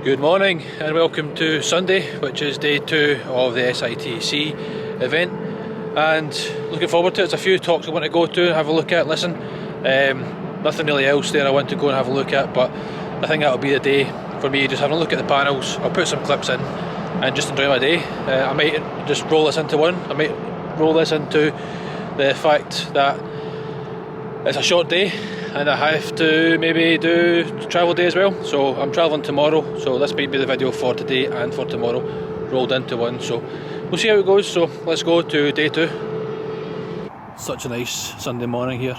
Good morning and welcome to Sunday, which is day 2 of the SitC event, and looking forward to it. There's a few talks I want to go to, have a look at, listen. Nothing really else there I want to go and have a look at, but I think that'll be the day for me, just having a look at the panels. I'll put some clips in and just enjoy my day. I might just roll this into one. I might roll this into the fact that it's a short day and I have to maybe do travel day as well. So I'm travelling tomorrow, so this might be the video for today and for tomorrow rolled into one, so we'll see how it goes. So let's go to day 2. Such a nice Sunday morning here.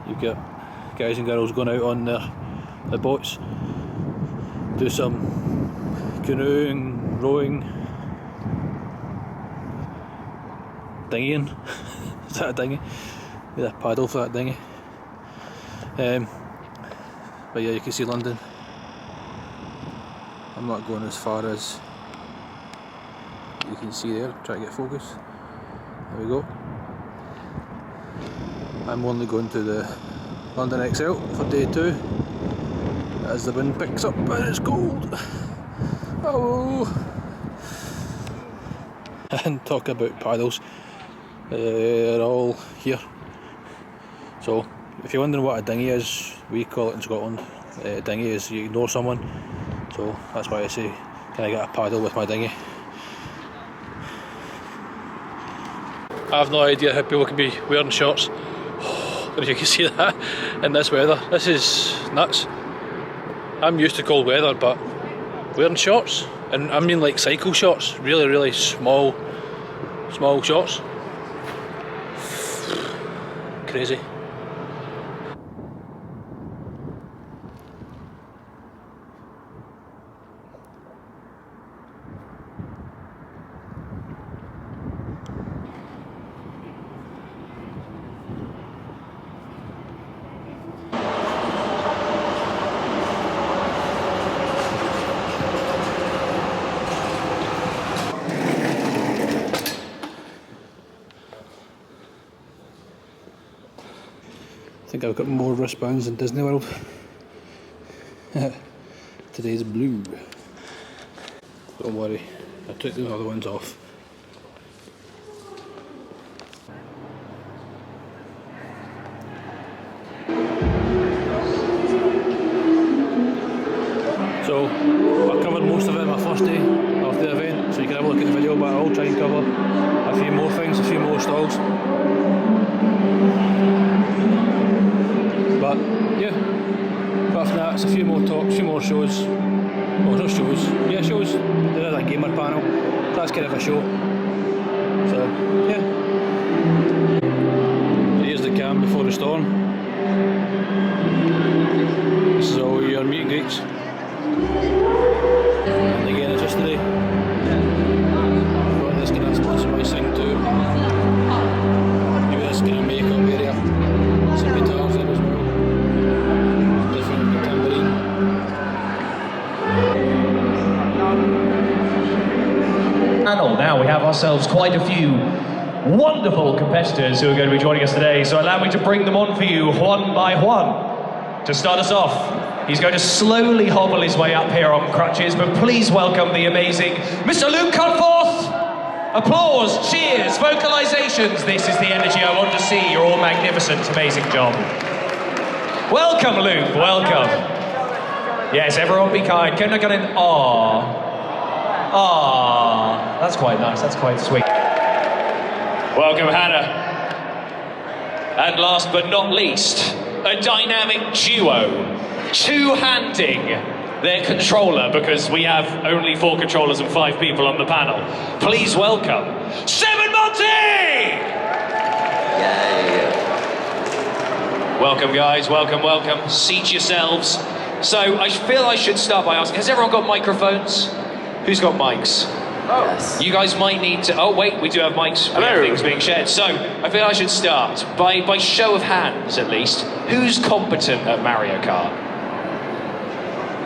You've got guys and girls going out on their boats, do some canoeing, rowing, dinghying. Is that a dinghy? Need a paddle for that dinghy. But yeah, you can see London. I'm not going as far as you can see there. Try to get focus. There we go. I'm only going to the London XL for day 2 as the wind picks up and it's cold. Oh! And talk about paddles, they're all here. So if you're wondering what a dinghy is, we call it in Scotland. A dinghy is you ignore someone, so that's why I say, can I get a paddle with my dinghy? I have no idea how people can be wearing shorts. If you can see that in this weather, this is nuts. I'm used to cold weather, but wearing shorts, and I mean like cycle shorts, really small shorts. Crazy. I think I've got more wristbands than Disney World. Today's blue. Don't worry, I took the other ones off. So I covered most of it in my first day of the event, so you can have a look at the video, but I'll try and cover a few more things, a few more stalls. But yeah, apart from that, it's a few more talks, a few more shows. Well, not shows, yeah, shows. There is a gamer panel, that's kind of a show. So yeah. So here's the cam before the storm. This is all your meet and greets. And again, it's just today. Got this kind of sponsor my sing too. Maybe this kind of makeup area. Some guitars there as well. Different tambourine. Now we have ourselves quite a few wonderful competitors who are going to be joining us today, so allow me to bring them on for you one by one. To start us off, he's going to slowly hobble his way up here on crutches, but please welcome the amazing Mr. Luke Cutforth! Applause, cheers, vocalizations. This is the energy I want to see. You're all magnificent. Amazing job. Welcome, Luke. Welcome. Yes, everyone be kind. Can I get an aww? Aww. That's quite nice. That's quite sweet. Welcome, Hannah. And last but not least, a dynamic duo, two-handing their controller, because we have only 4 controllers and 5 people on the panel. Please welcome Seven Monty! Yay! Welcome, guys. Welcome. Seat yourselves. So I feel I should start by asking, has everyone got microphones? Who's got mics? Oh. Yes. You guys might need to... Oh, wait, we do have mics. We have things being shared. So I feel I should start by show of hands, at least. Who's competent at Mario Kart?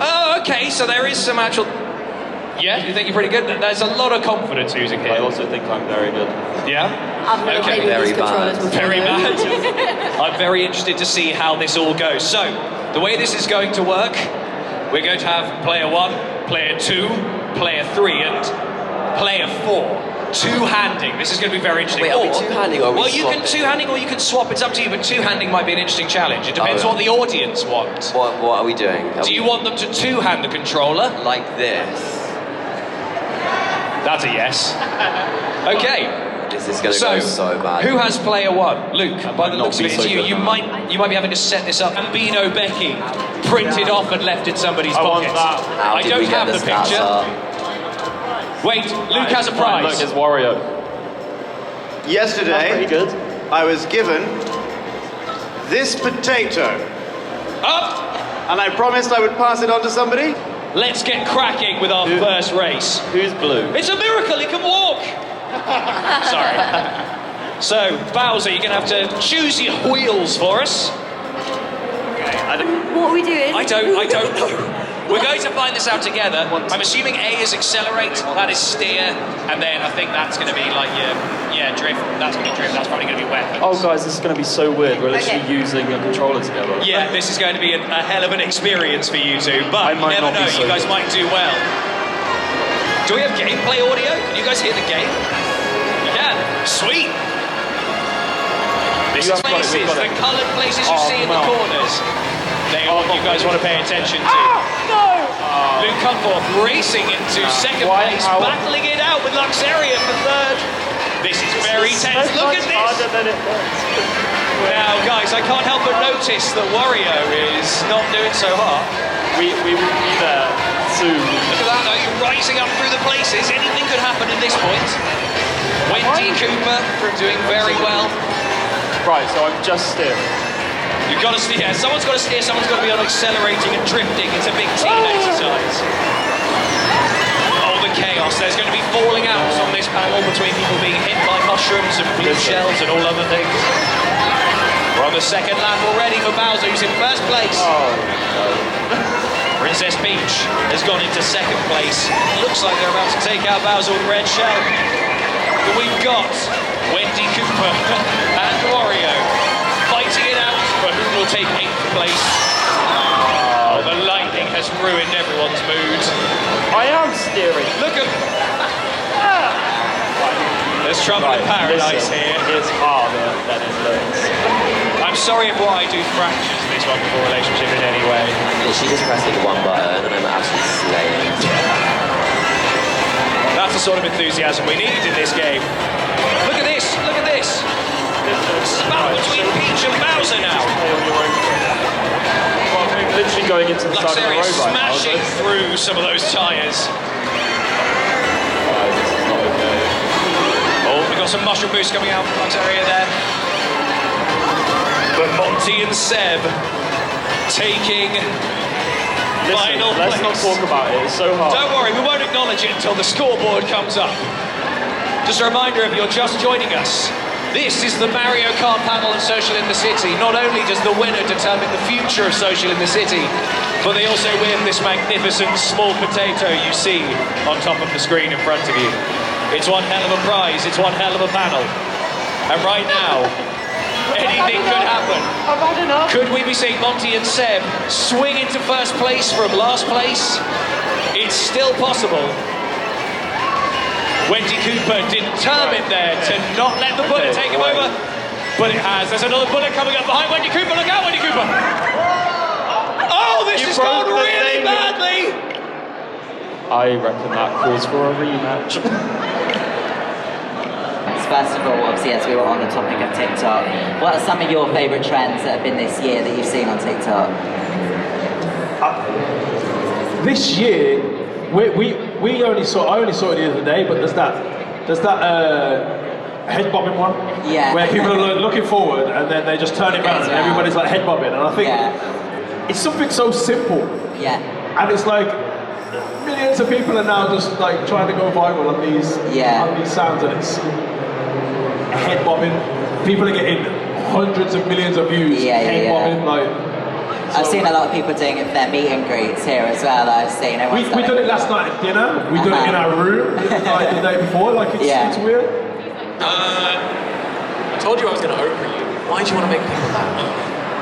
Oh, okay, so there is some actual... Yeah, you think you're pretty good? There's a lot of confidence using here. I also think I'm very good. Yeah? I've never played with these controllers before. Very bad. I'm very interested to see how this all goes. So, the way this is going to work, we're going to have player 1, player 2, player 3, and player 4. Two-handing. This is going to be very interesting. Wait, are we two-handing or are we well, you can swapping? two-handing or you can swap. It's up to you, but two-handing might be an interesting challenge. It depends what the audience want. What are we doing? Do you want them to two-hand the controller? Like this? That's a yes. Okay. This is going to go so bad. Who has player 1? Luke, by the looks of it, it's you. You might be having to set this up. Bambino Becky, printed off and left in somebody's pocket. I don't have the picture. Wait, Luke has a prize. Look, it's Wario. Yesterday, Pretty good. I was given this potato, Up! and I promised I would pass it on to somebody. Let's get cracking with our first race. Who's blue? It's a miracle, he can walk! Sorry. So, Bowser, you're going to have to choose your wheels for us. What are we doing? I don't know. We're going to find this out together. I'm assuming A is accelerate, that is steer, and then I think that's going to be like your drift. That's going to be drift. That's probably going to be weapons. Oh, guys, this is going to be so weird. We're literally using a controller together. Yeah, this is going to be a hell of an experience for you two, but you never know, you guys might do well. Do we have gameplay audio? Can you guys hear the game? You can. Sweet. This is places, the coloured places you see in the corners. They are what you guys want to pay attention to. Luke Cunforth racing into second place, battling it out with Luxaria for third. This is very tense. Look at this! Now, guys, I can't help but notice that Wario is not doing so hot. We will be there soon. Look at that, though. You're rising up through the places. Anything could happen at this point. Wendy Cooper doing very well. Right, so I'm just steering. You've got to steer. Someone's got to steer. Someone's got to be on accelerating and drifting. It's a big team exercise. Oh, the chaos. There's going to be falling outs on this panel between people being hit by mushrooms and blue shells and all other things. We're on the second lap already for Bowser, who's in first place. Princess Peach has gone into second place. Looks like they're about to take out Bowser with red shell. But we've got Wendy Cooper and Wario fighting it out for who will take 8th place. Oh, the lightning has ruined everyone's mood. I am steering. Look at... There's trouble in paradise here. It's harder than it looks. I'm sorry if what I do fractures this wonderful relationship in any way. Literally just pressing one button and I'm absolutely slaying. That's the sort of enthusiasm we need in this game. Look at this, look at this. Battle between Peach and Bowser now. Well, I'm literally going into the side of the road right now. Smashing through some of those tyres. This is not okay. Oh, we've got some mushroom boost coming out from Lux area there. But Monty and Seb taking final place. Let's not talk about it, it's so hard. Don't worry, we won't acknowledge it until the scoreboard comes up. Just a reminder, if you're just joining us, this is the Mario Kart panel at Social in the City. Not only does the winner determine the future of Social in the City, but they also win this magnificent small potato you see on top of the screen in front of you. It's one hell of a prize, it's one hell of a panel. And right now, anything could happen. I've had enough. Could we be seeing Monty and Seb swing into first place from last place? It's still possible. Wendy Cooper determined there to not let the bullet take him over, but it has. There's another bullet coming up behind Wendy Cooper. Look out, Wendy Cooper! Oh, this has gone really badly! I reckon that calls for a rematch. First of all, obviously, as we were on the topic of TikTok, what are some of your favourite trends that have been this year that you've seen on TikTok? This year, I only saw it the other day, but there's that head bobbing one, where people are looking forward and then they just turn it around and everybody's like head bobbing, and I think it's something so simple, and it's like millions of people are now just like trying to go viral on these sounds, and it's head bobbing. People are getting hundreds of millions of views. Head bobbing, like. I've seen a lot of people doing it for their meet and greets here as well. That I've seen. We done it last night at dinner. We done it in our room like the day before. Like it's weird. I told you I was going to over you. Why do you want to make people laugh?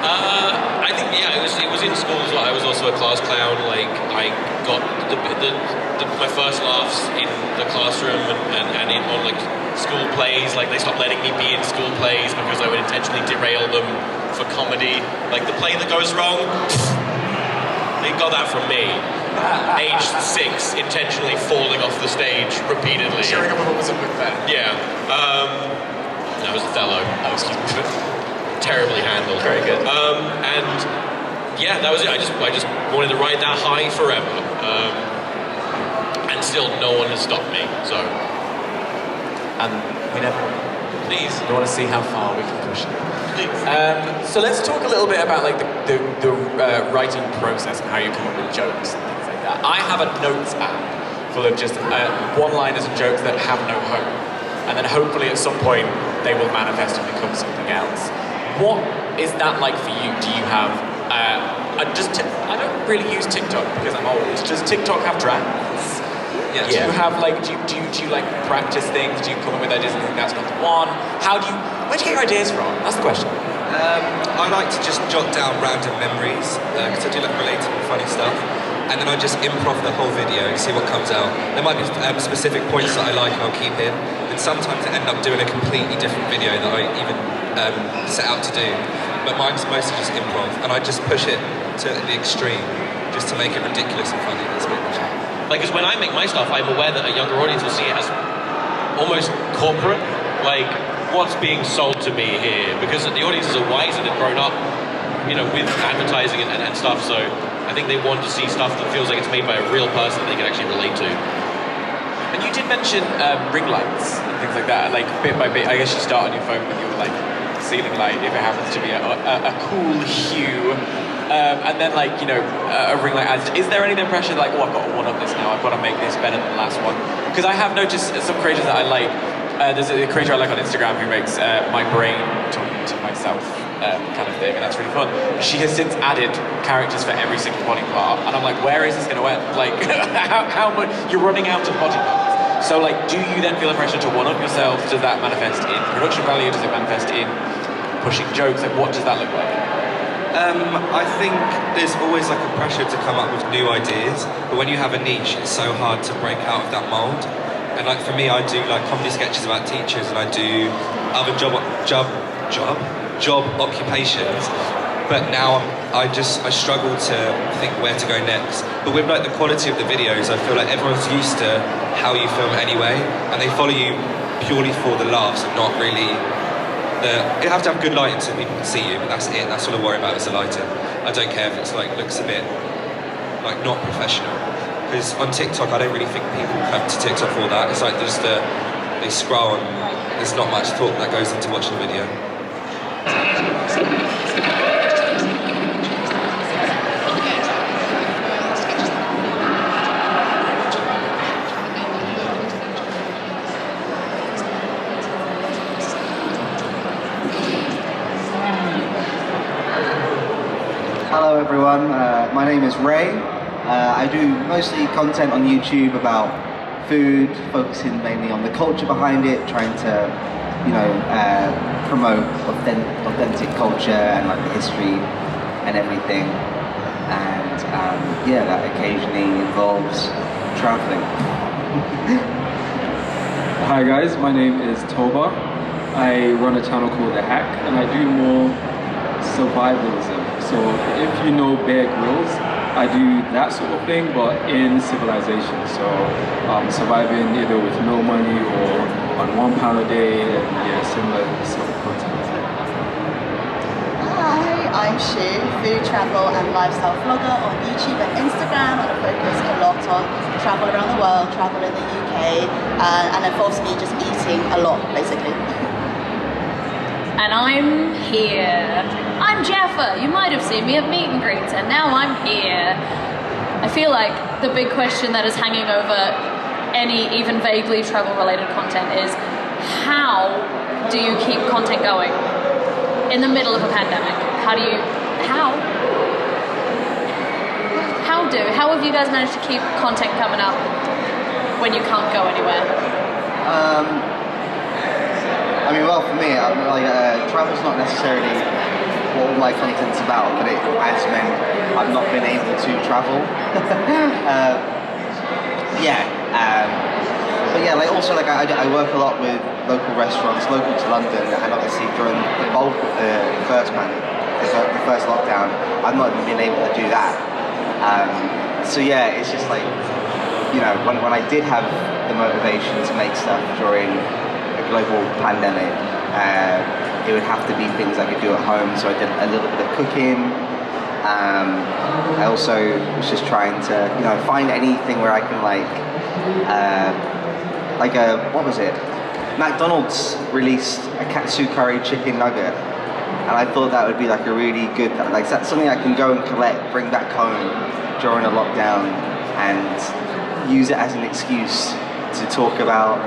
I think it was in school as well. I was also a class clown. Like I got my first laughs in the classroom and in on like school plays. Like they stopped letting me be in school plays because I would intentionally derail them for comedy. Like the play that goes wrong, they got that from me. Age 6, intentionally falling off the stage repeatedly. Sharing a performance of Macbeth. Yeah. That was Othello. That was terribly handled. Very good. And yeah, that was it. I just wanted to ride that high forever. And still no one has stopped me. So. And we never. Please. We want to see how far we can push it. So let's talk a little bit about like the writing process and how you come up with jokes and things like that. I have a notes app full of just one-liners and jokes that have no hope, and then hopefully at some point they will manifest and become something else. What is that like for you? Do you have I don't really use TikTok because I'm old. Does TikTok have drafts? Yeah. Do you have like do you like practice things? Do you come up with ideas and think that's not the one? Where do you get your ideas from? That's the question. I like to just jot down random memories because I do like relatable, funny stuff, and then I just improv the whole video and see what comes out. There might be specific points that I like and I'll keep in, and sometimes I end up doing a completely different video that I even set out to do. But mine's mostly just improv, and I just push it to the extreme just to make it ridiculous and funny. That's pretty much it. Like, because when I make my stuff, I'm aware that a younger audience will see it as almost corporate. Like, what's being sold to me here? Because the audiences are wiser, they've grown up, with advertising and stuff. So I think they want to see stuff that feels like it's made by a real person that they can actually relate to. And you did mention ring lights and things like that. Like bit by bit, I guess you start on your phone with your like ceiling light if it happens to be a cool hue. And then a ring light adds. Is there any pressure like, I've got to one up this now, I've got to make this better than the last one? Because I have noticed some creators that I like. There's a creator I like on Instagram who makes my brain talking to myself kind of thing, and that's really fun. She has since added characters for every single body part, and I'm like, where is this going to end? Like, how much? You're running out of body parts. So, like, do you then feel the pressure to one-up yourself? Does that manifest in production value? Does it manifest in pushing jokes? Like, what does that look like? I think there's always like a pressure to come up with new ideas, but when you have a niche, it's so hard to break out of that mold. And like for me, I do like comedy sketches about teachers, and I do other job occupations. But now I struggle to think where to go next. But with like the quality of the videos, I feel like everyone's used to how you film anyway, and they follow you purely for the laughs and not really. You have to have good lighting so people can see you, but that's it. That's all I worry about is the lighting. I don't care if it's like looks a bit like not professional. Because on TikTok, I don't really think people come to TikTok for that. It's like just they scroll and there's not much thought that goes into watching the video. Hello everyone, my name is Ray. I do mostly content on YouTube about food, focusing mainly on the culture behind it, trying to, promote authentic culture and like the history and everything. And that occasionally involves traveling. Hi guys, my name is Toba. I run a channel called The Hack, and I do more survivalism. So if you know Bear Grylls, I do that sort of thing, but in civilization. So surviving either with no money or on £1 a day, and similar sort of content. Hi, I'm Shu, food, travel and lifestyle vlogger on YouTube and Instagram, and I focus a lot on travel around the world, travel in the UK, and involves me just eating a lot, basically. And I'm here. I'm Jaffa. You might have seen me at meet and greets, and now I'm here. I feel like the big question that is hanging over any even vaguely travel-related content is, how do you keep content going in the middle of a pandemic? How have you guys managed to keep content coming up when you can't go anywhere? For me, travel's not necessarily what all my content's about, but it has meant I've not been able to travel. But yeah, like also like I work a lot with local restaurants, local to London, and obviously during the bulk of the first the first lockdown, I've not even been able to do that. So yeah, it's just like, you know, when I did have the motivation to make stuff during a global pandemic, it would have to be things I could do at home. So I did a little bit of cooking. I also was just trying to, you know, find anything where I can what was it? McDonald's released a katsu curry chicken nugget, and I thought that would be like a really good, like that's something I can go and collect, bring back home during a lockdown, and use it as an excuse to talk about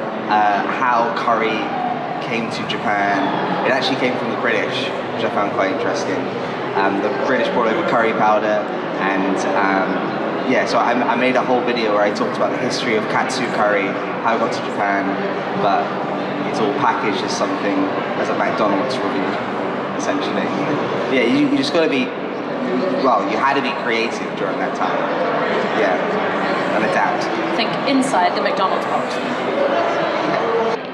how curry came to Japan. It actually came from the British, which I found quite interesting. The British brought over curry powder, and so I made a whole video where I talked about the history of katsu curry, how it got to Japan, but it's all packaged as something, as a McDonald's review, essentially. Yeah, you just got to be, you had to be creative during that time. Yeah, and adapt. Think inside the McDonald's box.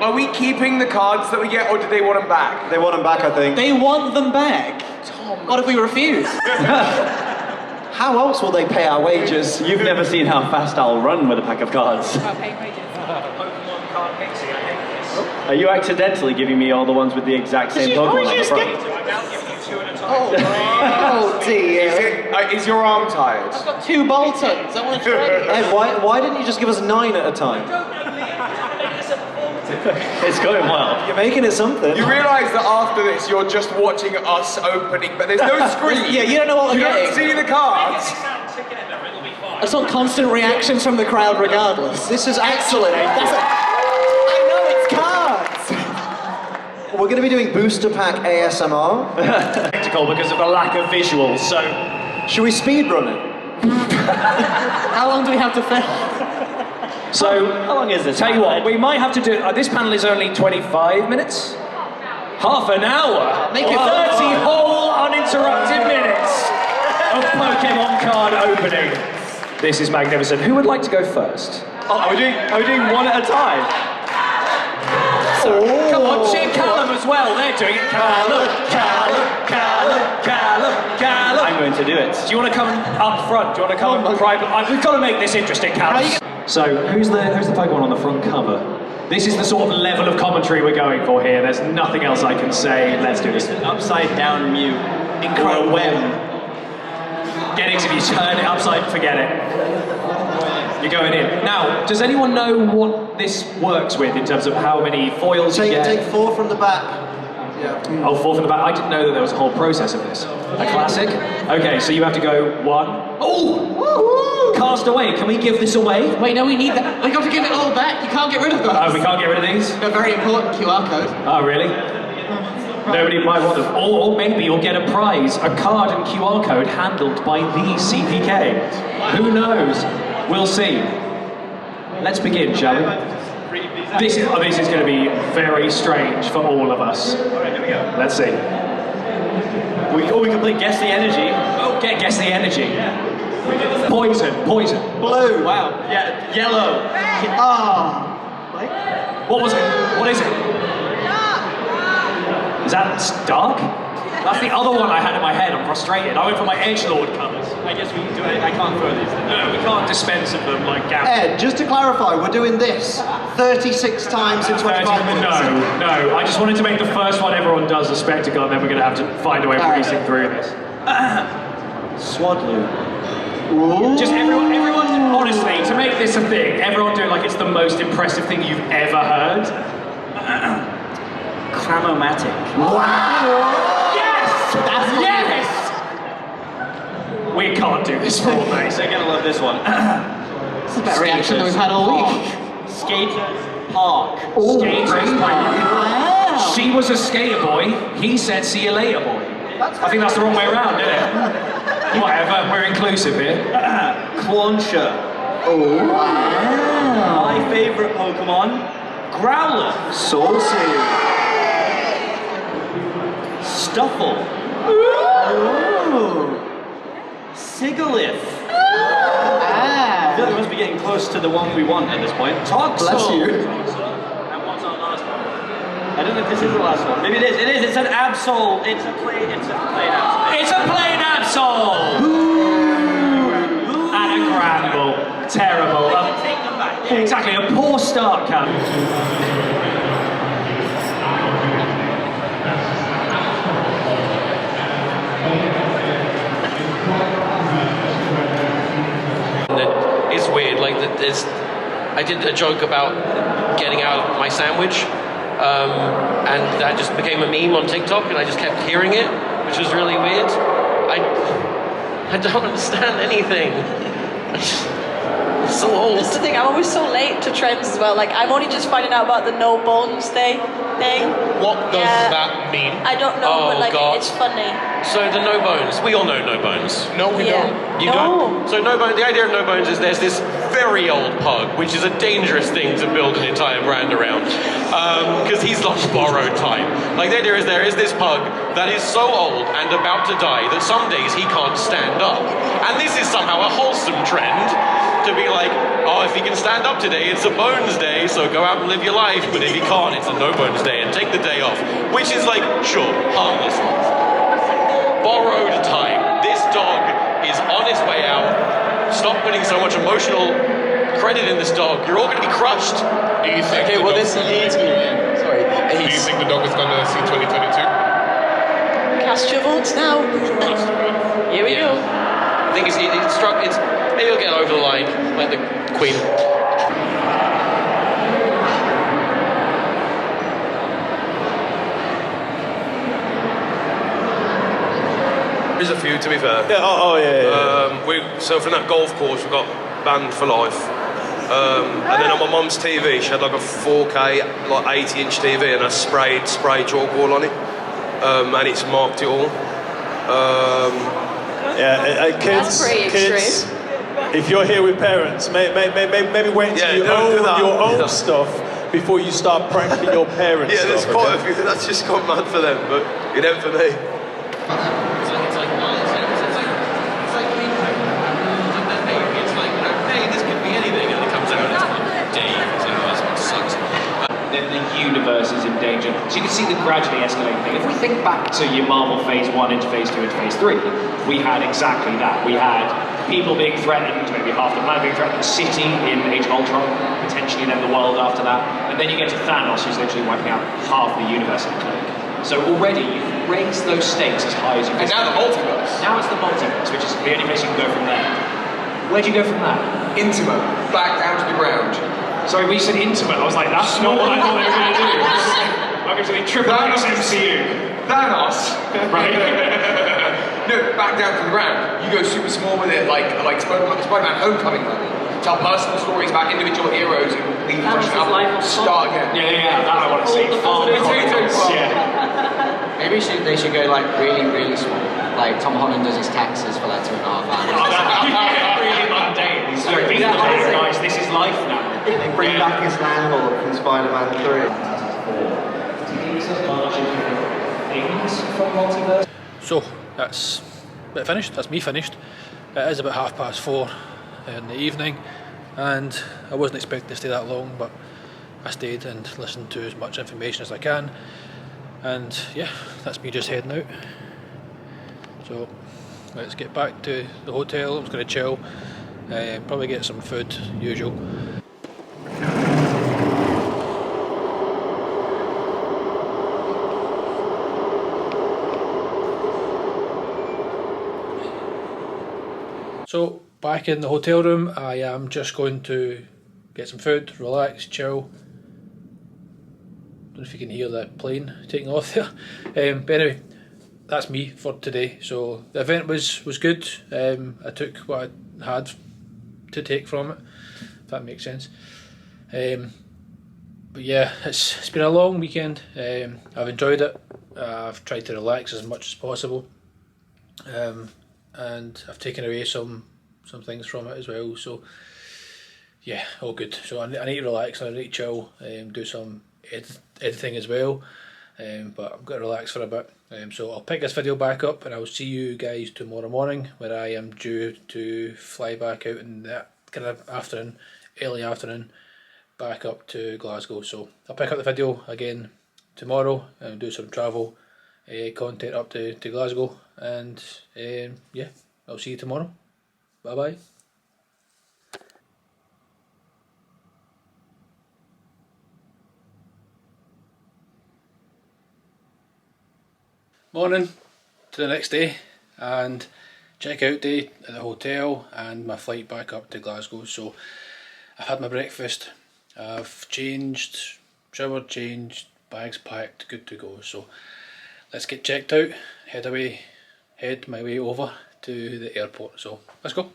Are we keeping the cards that we get, or do they want them back? They want them back, I think. They want them back? Tom. What if we refuse? How else will they pay our wages? You've never seen how fast I'll run with a pack of cards. Are you accidentally giving me all the ones with the exact same Pokemon on the front? Oh dear. Is your arm tired? I've got 2 Boltons. I want to try it. Hey, why didn't you just give us 9 at a time? It's going well. You're making it something. You realise that after this, you're just watching us opening, but there's no screen. Yeah, you don't know what we're getting. You don't see the cards. I saw constant reactions from the crowd regardless. This is excellent. I know it's cards! We're going to be doing booster pack ASMR. Technical because of the lack of visuals, so... Should we speed run it? How long do we have to film? So, how long is this? Tell you what, we might have to do. This panel is only 25 minutes. Half an hour. Make it 30 whole uninterrupted minutes of Pokemon card opening. This is magnificent. Who would like to go first? Oh, are we doing one at a time? So, come on, cheer Callum as well. They're doing it. Callum. I'm going to do it. Do you want to come up front? Do you want to come private? We've got to make this interesting, Callum. So, who's the Pokemon on the front cover? This is the sort of level of commentary we're going for here. There's nothing else I can say. Let's do this. It's an upside down Mew. Incredible. If you turn it upside, forget it. You're going in. Now, does anyone know what this works with in terms of how many foils you get? Take 4 from the back. Yeah. Oh, 4 from the back. I didn't know that there was a whole process of this. A classic? Okay, so you have to go 1. Oh! Cast away. Can we give this away? Wait, no, we need that. We got to give it all back. You can't get rid of them. Oh, we can't get rid of these? They're very important QR code. Oh, really? Nobody might want them. Or maybe you'll get a prize, a card and QR code handled by the CPK. Who knows? We'll see. Let's begin, shall we? This is going to be very strange for all of us. Let's see. We can play Guess the Energy. Oh, guess the energy. Poison. Blue. Wow. Yeah, yellow. What was it? What is it? Is that dark? That's the other one I had in my head. I'm frustrated. I went for my Edgelord colours. I guess we can do it. I can't throw these. No, we can't dispense of them like Gavin. Ed, just to clarify, we're doing this 36 times in 25 minutes. No. I just wanted to make the first one everyone does a spectacle, and then we're going to have to find a way of racing through this. Swadloon. Just everyone, honestly, to make this a thing, everyone do it like it's the most impressive thing you've ever heard. Cramomatic. Wow! Yes! We can't do this for all day. They're gonna love this one. It's the best reaction that we've had all week. Skaters Park. Skaters Park. Wow. She was a skater boy. He said, "See you later, boy." I think that's the wrong way around, isn't it? Whatever. We're inclusive here. Clauncher. Oh. Wow. My favourite Pokemon. Growler. Saucy. Stuffle. Ooh! Sigalith. I feel like we must be getting close to the one we want at this point. Toxel! Bless you. And what's our last one? I don't know if this is the last one. Maybe it is. It is. It's an Absol. It's a plain Absol. It's a plain Absol! Ooh. And a Gramble. Terrible. Take them back. Yeah, exactly. A poor start, Cam. It's weird, like I did a joke about getting out my sandwich, and that just became a meme on TikTok, and I just kept hearing it, which was really weird. I don't understand anything. It's so old. That's the thing, I'm always so late to trends as well. Like, I'm only just finding out about the No Bones Day thing. What does that mean? I don't know, but like, God. it's funny. So the No Bones, we all know No Bones. No, we don't. You don't? So No Bones, the idea of No Bones is there's this very old pug, which is a dangerous thing to build an entire brand around, because he's on borrowed time. Like, the idea is there is this pug that is so old and about to die that some days he can't stand up. And this is somehow a wholesome trend to be like, oh, if he can stand up today, it's a Bones Day, so go out and live your life. But if he can't, it's a No Bones Day, and take the day off. Which is like, sure, harmless. Borrowed time. This dog is on his way out. Stop putting so much emotional credit in this dog. You're all going to be crushed. Do you think okay, well, this leads me. Sorry. Do you think the dog is going to see 2022? Cast your votes now. Here we go. I think it's maybe he'll get over the line like the Queen. There's a few, to be fair. Yeah, so from that golf course, we got banned for life. And then on my mum's TV, she had like a 4K, like 80-inch TV, and I sprayed chalkboard on it, and it's marked it all. Kids, That's pretty kids. If you're here with parents, maybe wait until you own your own stuff before you start pranking your parents. Yeah, there's quite a few. That's just gone mad for them, but it ain't for me. Then the universe is in danger. So you can see the gradually escalating thing. If we think back to your Marvel Phase 1 into Phase 2 into Phase 3, we had exactly that. We had people being threatened, maybe half the planet being threatened, the city in Age of Ultron, potentially then the world after that. And then you get to Thanos, who's literally wiping out half the universe in a click. So already you've raised those stakes as high as you can. And now the multiverse. Now it's the multiverse, which is the only place you can go from there. Where do you go from that? Intimate. Back down to the ground. Sorry, we said intimate. I was like, that's not what I thought they were going to do. Welcome to the Triple X MCU. Thanos. Right. No, back down to the ground. You go super small with it, like Spider-Man Homecoming level. Tell personal stories about individual heroes who leave the fresh out. Start again. Yeah, that I want to see. Maybe they should go like really, really small. Like Tom Holland does his taxes for like 2.5 hours. Really mundane. Guys, this is life now. They bring back his landlord from Spider-Man 3. So that's it finished. That's me finished. It is about 4:30 in the evening, and I wasn't expecting to stay that long, but I stayed and listened to as much information as I can. And yeah, that's me just heading out. So let's get back to the hotel. I'm just going to chill, probably get some food, usual. So back in the hotel room, I am just going to get some food, relax, chill. Don't know if you can hear that plane taking off there. But anyway, that's me for today. So the event was good. I took what I had to take from it, if that makes sense. But yeah, it's been a long weekend. I've enjoyed it. I've tried to relax as much as possible. And I've taken away some things from it as well. So yeah, all good. So I need to relax. I need to chill. Do some editing as well, but I'm going to relax for a bit. So I'll pick this video back up and I'll see you guys tomorrow morning, where I am due to fly back out in that kind of afternoon, early afternoon, back up to Glasgow. So I'll pick up the video again tomorrow and do some travel content up to Glasgow, and yeah, I'll see you tomorrow. Bye bye. Morning to the next day, and check out day at the hotel and my flight back up to Glasgow. So I've had my breakfast, I've changed, showered, changed, bags packed, good to go. So let's get checked out, head my way over to the airport. So let's go.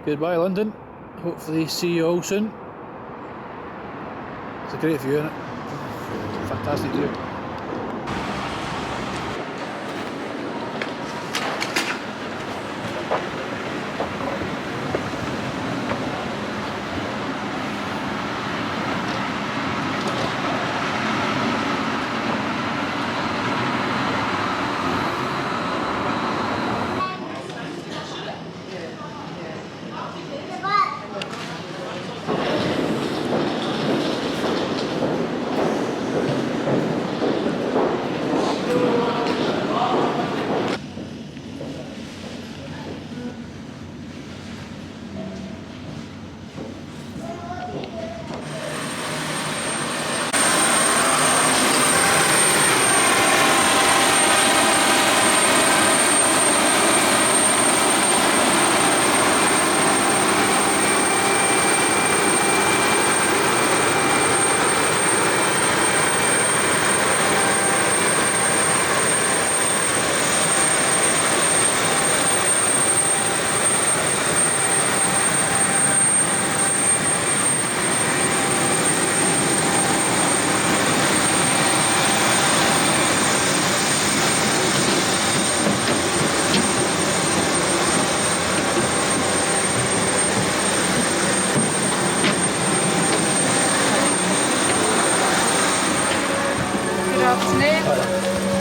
Goodbye London, hopefully see you all soon. It's a great view, isn't it? Fantastic view.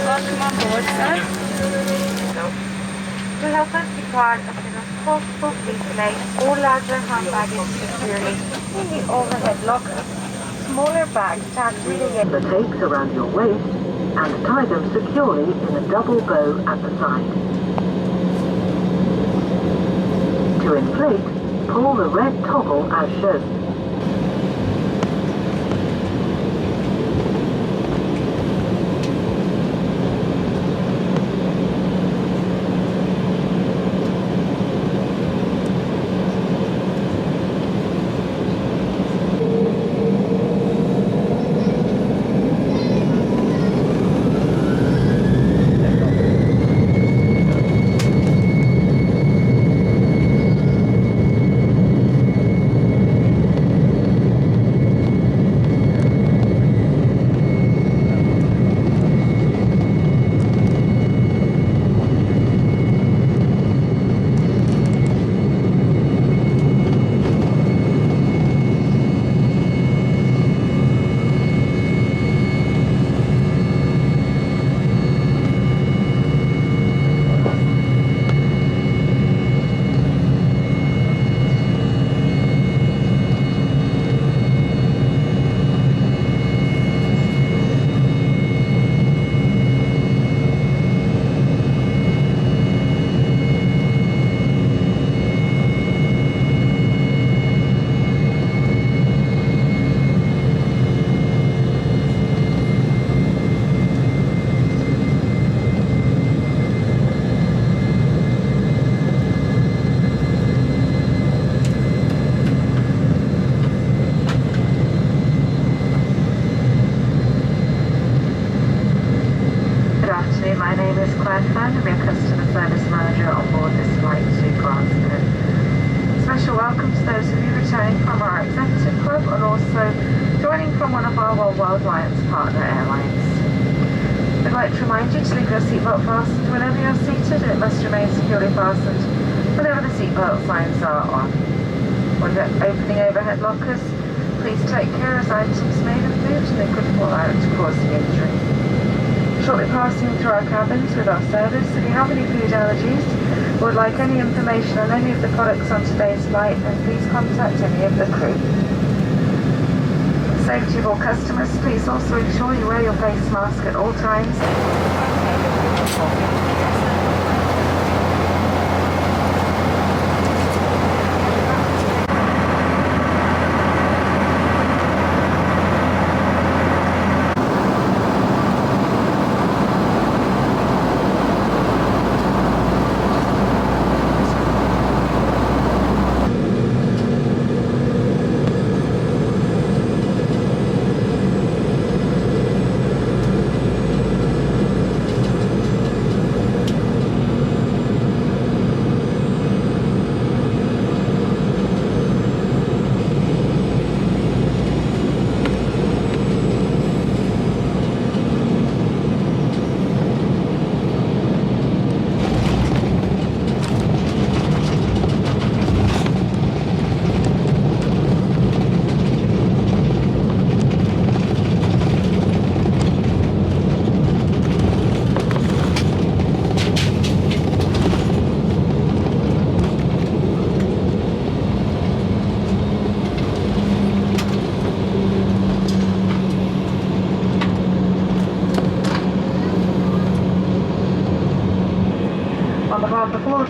Welcome on board, sir. To help us depart as soon as possible, please place all larger hand baggage securely in the overhead locker. Smaller bags tagged with the tapes around your waist and tie them securely in a double bow at the side. To inflate, pull the red toggle as shown. welcome to those of you returning from our executive club and also joining from one of our World Alliance partner airlines. We'd like to remind you to leave your seatbelt fastened whenever you're seated, and it must remain securely fastened whenever the seatbelt signs are on. When opening overhead lockers, please take care as items may have moved and they could fall out, causing injury. Shortly passing through our cabins with our service, if you have any food allergies or would like any information on any of the products on today's flight, then please contact any of the crew. For the safety of all customers, please also ensure you wear your face mask at all times.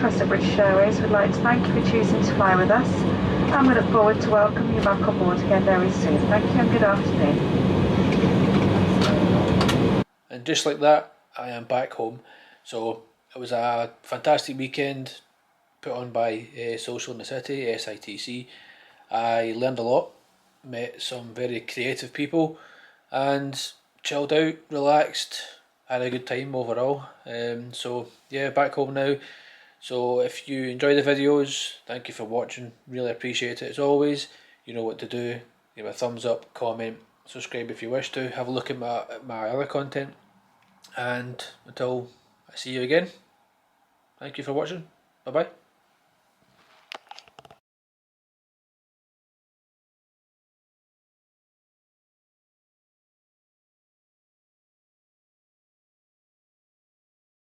At British Airways, we'd like to thank you for choosing to fly with us, and we look forward to welcoming you back on board again very soon. Thank you and good afternoon. And just like that, I am back home. So it was a fantastic weekend put on by Social in the City, SitC. I learned a lot, met some very creative people, and chilled out, relaxed, had a good time overall. So yeah, back home now. So if you enjoy the videos, thank you for watching, really appreciate it as always. You know what to do, give a thumbs up, comment, subscribe if you wish to, have a look at my other content, and until I see you again, thank you for watching, bye bye.